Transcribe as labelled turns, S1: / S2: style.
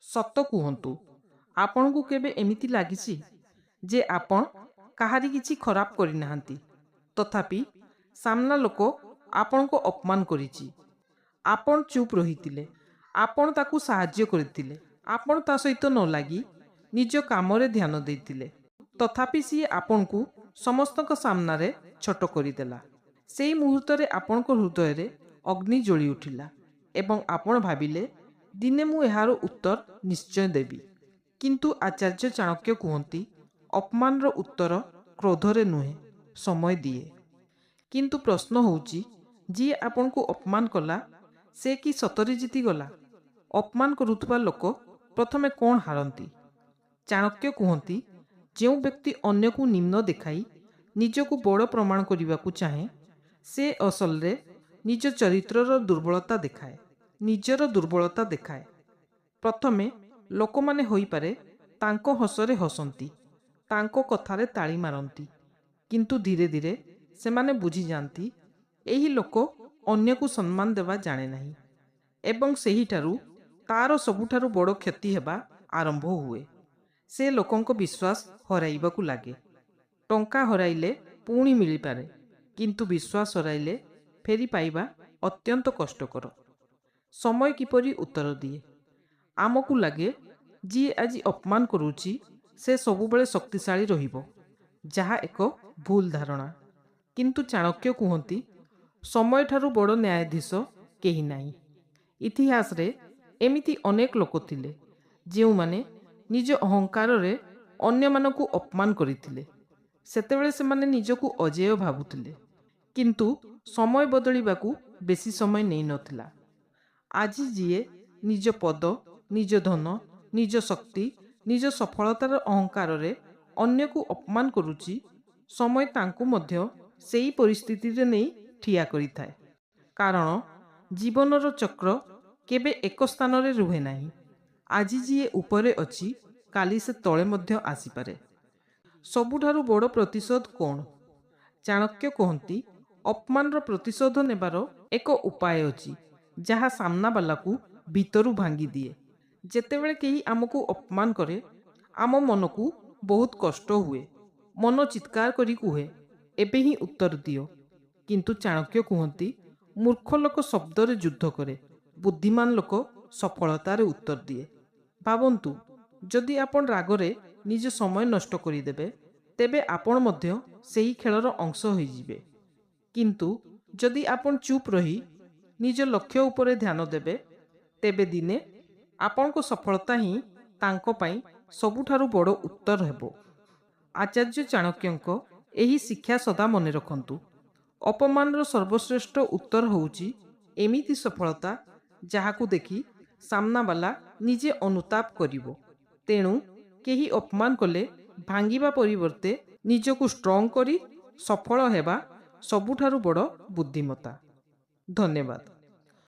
S1: ସତ କୁହନ୍ତୁ, ଆପଣଙ୍କୁ କେବେ ଏମିତି ଲାଗିଛି ଯେ ଆପଣ କାହାରି କିଛି ଖରାପ କରିନାହାନ୍ତି, ତଥାପି ସାମ୍ନା ଲୋକ ଆପଣଙ୍କୁ ଅପମାନ କରିଛି? ଆପଣ ଚୁପ୍ ରହିଥିଲେ, ଆପଣ ତାକୁ ସାହାଯ୍ୟ କରିଥିଲେ, ଆପଣ ତା ସହିତ ନ ଲାଗି ନିଜ କାମରେ ଧ୍ୟାନ ଦେଇଥିଲେ, ତଥାପି ସିଏ ଆପଣଙ୍କୁ ସମସ୍ତଙ୍କ ସାମ୍ନାରେ ଛୋଟ କରିଦେଲା। ସେଇ ମୁହୂର୍ତ୍ତରେ ଆପଣଙ୍କ ହୃଦୟରେ ଅଗ୍ନି ଜଳି ଉଠିଲା ଏବଂ ଆପଣ ଭାବିଲେ, ଦିନେ ମୁଁ ଏହାର ଉତ୍ତର ନିଶ୍ଚୟ ଦେବି। କିନ୍ତୁ ଆଚାର୍ଯ୍ୟ ଚାଣକ୍ୟ କୁହନ୍ତି, ଅପମାନର ଉତ୍ତର କ୍ରୋଧରେ ନୁହେଁ, ସମୟ ଦିଏ। କିନ୍ତୁ ପ୍ରଶ୍ନ ହେଉଛି, ଯିଏ ଆପଣଙ୍କୁ ଅପମାନ କଲା ସେ କି ସତରେ ଜିତିଗଲା? ଅପମାନ କରୁଥିବା ଲୋକ ପ୍ରଥମେ କ'ଣ ହାରନ୍ତି? ଚାଣକ୍ୟ କୁହନ୍ତି, ଯେଉଁ ବ୍ୟକ୍ତି ଅନ୍ୟକୁ ନିମ୍ନ ଦେଖାଇ ନିଜକୁ ବଡ଼ ପ୍ରମାଣ କରିବାକୁ ଚାହେଁ, ସେ ଅସଲରେ ନିଜ ଚରିତ୍ରର ଦୁର୍ବଳତା ଦେଖାଏ, ନିଜର ଦୁର୍ବଳତା ଦେଖାଏ। ପ୍ରଥମେ ଲୋକମାନେ ହୋଇପାରେ ତାଙ୍କ ହସରେ ହସନ୍ତି, ତାଙ୍କ କଥାରେ ତାଳି ମାରନ୍ତି, କିନ୍ତୁ ଧୀରେ ଧୀରେ ସେମାନେ ବୁଝିଯାଆନ୍ତି ଏହି ଲୋକ ଅନ୍ୟକୁ ସମ୍ମାନ ଦେବା ଜାଣେ ନାହିଁ ଏବଂ ସେହିଠାରୁ ତାର ସବୁଠାରୁ ବଡ଼ କ୍ଷତି ହେବା ଆରମ୍ଭ ହୁଏ। ସେ ଲୋକଙ୍କ ବିଶ୍ୱାସ ହରାଇବାକୁ ଲାଗେ। ଟଙ୍କା ହରାଇଲେ ପୁଣି ମିଳିପାରେ, କିନ୍ତୁ ବିଶ୍ୱାସ ହରାଇଲେ ଫେରି ପାଇବା ଅତ୍ୟନ୍ତ କଷ୍ଟକର। ସମୟ କିପରି ଉତ୍ତର ଦିଏ? ଆମକୁ ଲାଗେ ଯିଏ ଆଜି ଅପମାନ କରୁଛି ସେ ସବୁବେଳେ ଶକ୍ତିଶାଳୀ ରହିବ, ଯାହା ଏକ ଭୁଲ ଧାରଣା। କିନ୍ତୁ ଚାଣକ୍ୟ କୁହନ୍ତି, ସମୟଠାରୁ ବଡ଼ ନ୍ୟାୟାଧୀଶ କେହି ନାହିଁ। ଇତିହାସରେ ଏମିତି ଅନେକ ଲୋକ ଥିଲେ ଯେଉଁମାନେ ନିଜ ଅହଙ୍କାରରେ ଅନ୍ୟମାନଙ୍କୁ ଅପମାନ କରିଥିଲେ। ସେତେବେଳେ ସେମାନେ ନିଜକୁ ଅଜେୟ ଭାବୁଥିଲେ, କିନ୍ତୁ ସମୟ ବଦଳିବାକୁ ବେଶୀ ସମୟ ନେଇନଥିଲା। ଆଜି ଯିଏ ନିଜ ପଦ, ନିଜ ଧନ, ନିଜ ଶକ୍ତି, ନିଜ ସଫଳତାର ଅହଙ୍କାରରେ ଅନ୍ୟକୁ ଅପମାନ କରୁଛି, ସମୟ ତାଙ୍କୁ ମଧ୍ୟ ସେହି ପରିସ୍ଥିତିରେ ନେଇ ଠିଆ କରିଥାଏ। କାରଣ ଜୀବନର ଚକ୍ର କେବେ ଏକ ସ୍ଥାନରେ ରୁହେ ନାହିଁ। ଆଜି ଯିଏ ଉପରେ ଅଛି, କାଲି ସେ ତଳେ ମଧ୍ୟ ଆସିପାରେ। ସବୁଠାରୁ ବଡ଼ ପ୍ରତିଶୋଧ କ'ଣ? ଚାଣକ୍ୟ କହନ୍ତି, ଅପମାନର ପ୍ରତିଶୋଧ ନେବାର ଏକ ଉପାୟ ଅଛି ଯାହା ସାମ୍ନାବାଲାକୁ ଭିତରୁ ଭାଙ୍ଗି ଦିଏ। ଯେତେବେଳେ କେହି ଆମକୁ ଅପମାନ କରେ, ଆମ ମନକୁ ବହୁତ କଷ୍ଟ ହୁଏ। ମନ ଚିତ୍କାର କରି କୁହେ, ଏବେ ହିଁ ଉତ୍ତର ଦିଅ। କିନ୍ତୁ ଚାଣକ୍ୟ କୁହନ୍ତି, ମୂର୍ଖ ଲୋକ ଶବ୍ଦରେ ଯୁଦ୍ଧ କରେ, ବୁଦ୍ଧିମାନ ଲୋକ ସଫଳତାରେ ଉତ୍ତର ଦିଏ। ଭାବନ୍ତୁ, ଯଦି ଆପଣ ରାଗରେ ନିଜ ସମୟ ନଷ୍ଟ କରିଦେବେ, ତେବେ ଆପଣ ମଧ୍ୟ ସେହି ଖେଳର ଅଂଶ ହୋଇଯିବେ। କିନ୍ତୁ ଯଦି ଆପଣ ଚୁପ୍ ରହି ନିଜ ଲକ୍ଷ୍ୟ ଉପରେ ଧ୍ୟାନ ଦେବେ, ତେବେ ଦିନେ ଆପଣଙ୍କ ସଫଳତା ହିଁ ତାଙ୍କ ପାଇଁ ସବୁଠାରୁ ବଡ଼ ଉତ୍ତର ହେବ। ଆଚାର୍ଯ୍ୟ ଚାଣକ୍ୟଙ୍କ ଏହି ଶିକ୍ଷା ସଦା ମନେ ରଖନ୍ତୁ। ଅପମାନର ସର୍ବଶ୍ରେଷ୍ଠ ଉତ୍ତର ହେଉଛି ଏମିତି ସଫଳତା ଯାହାକୁ ଦେଖି ସାମ୍ନାବାଲା ନିଜେ ଅନୁତାପ କରିବ। ତେଣୁ କେହି ଅପମାନ କଲେ ଭାଙ୍ଗିବା ପରିବର୍ତ୍ତେ ନିଜକୁ ଷ୍ଟ୍ରଙ୍ଗ କରି ସଫଳ ହେବା ସବୁଠାରୁ ବଡ଼ ବୁଦ୍ଧିମତ୍ତା। ଧନ୍ୟବାଦ।